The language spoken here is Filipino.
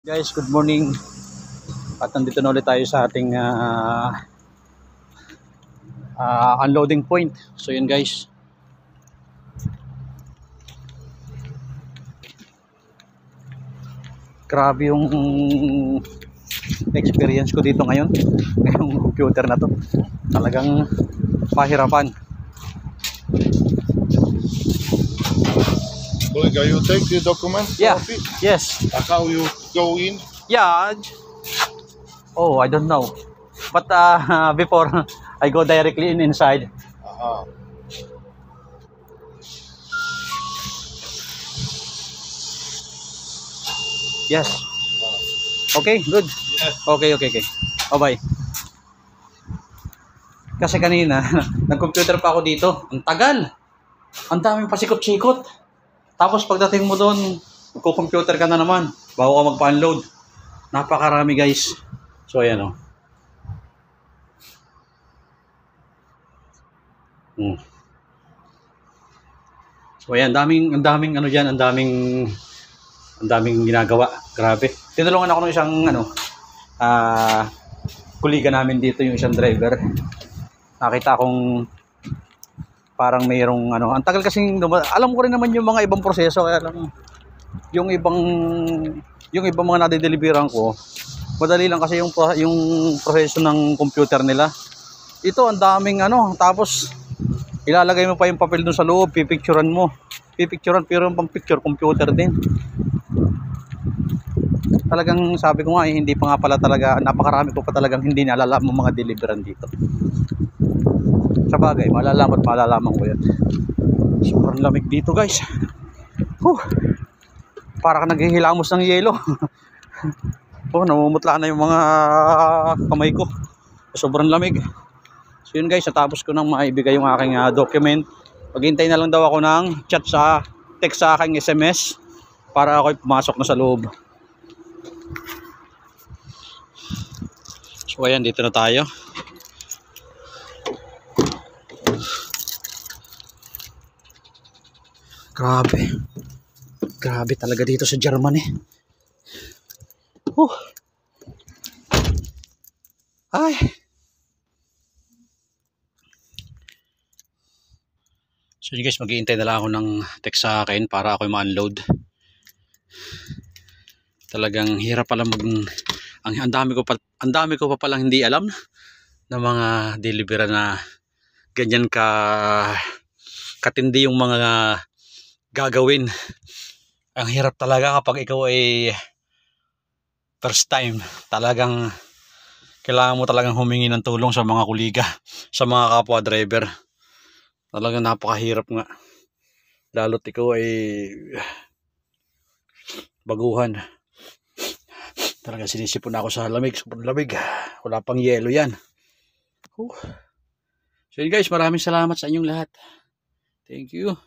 Guys, good morning. At nandito na ulit tayo sa ating unloading point. So yun guys. Grabe yung experience ko dito ngayon. Ngayong computer na to. Talagang pahirapan. Kolega, you take the document? Yeah. Copy? Yes. How you go in? Yeah. Oh, I don't know. But before I go directly inside. Aha. Yes. Okay, good. Yes. Okay. Bye-bye. Kasi kanina, nag-computer pa ako dito. Ang tagal. Ang daming pasikot-sikot. Tapos pagdating mo doon, magko-computer ka na naman bago ka magpa-unload. Napakarami guys. So ayan o. So ayan, ang daming ano diyan, ang daming ginagawa. Grabe. Tinulungan ako ng isang kuliga namin dito, yung isang driver. Nakita kong parang mayroong ang tagal kasing alam ko rin naman yung mga ibang proseso, kaya lang yung ibang mga nadideliveran ko, madali lang kasi yung proseso ng computer nila. Ito ang daming tapos ilalagay mo pa yung papel doon sa loob, pipicturean pero yung pang picture computer din. Talagang sabi ko nga hindi pa nga pala talaga, napakarami ko pa talagang hindi nalalaman ng mga deliveran dito. Sa bagay, malalaman ko yan. Sobrang lamig dito guys. Para ka naghihilamos ng yelo. Namumutla na yung mga kamay ko. Sobrang lamig. So yun guys, natapos ko nang maibigay yung aking document. Maghintay na lang daw ako ng text sa aking SMS para ako'y pumasok na sa loob. So ayan, dito na tayo. Grabe talaga dito sa Germany. Ay. So guys, mag-iintay na lang ako ng text sa akin para ako ma-unload. Talagang hirap pala ang dami ko pa palang hindi alam ng mga delivery na ganyan katindi yung mga gagawin. Ang hirap talaga kapag ikaw ay first time. Talagang kailangan mo talagang humingi ng tulong sa mga kuliga, sa mga kapwa driver. Talagang napakahirap nga. Lalo't ikaw ay baguhan. Talagang sinisipon ako sa lamig. Sobrang lamig. Wala pang yelo yan. So yun guys, maraming salamat sa inyong lahat. Thank you.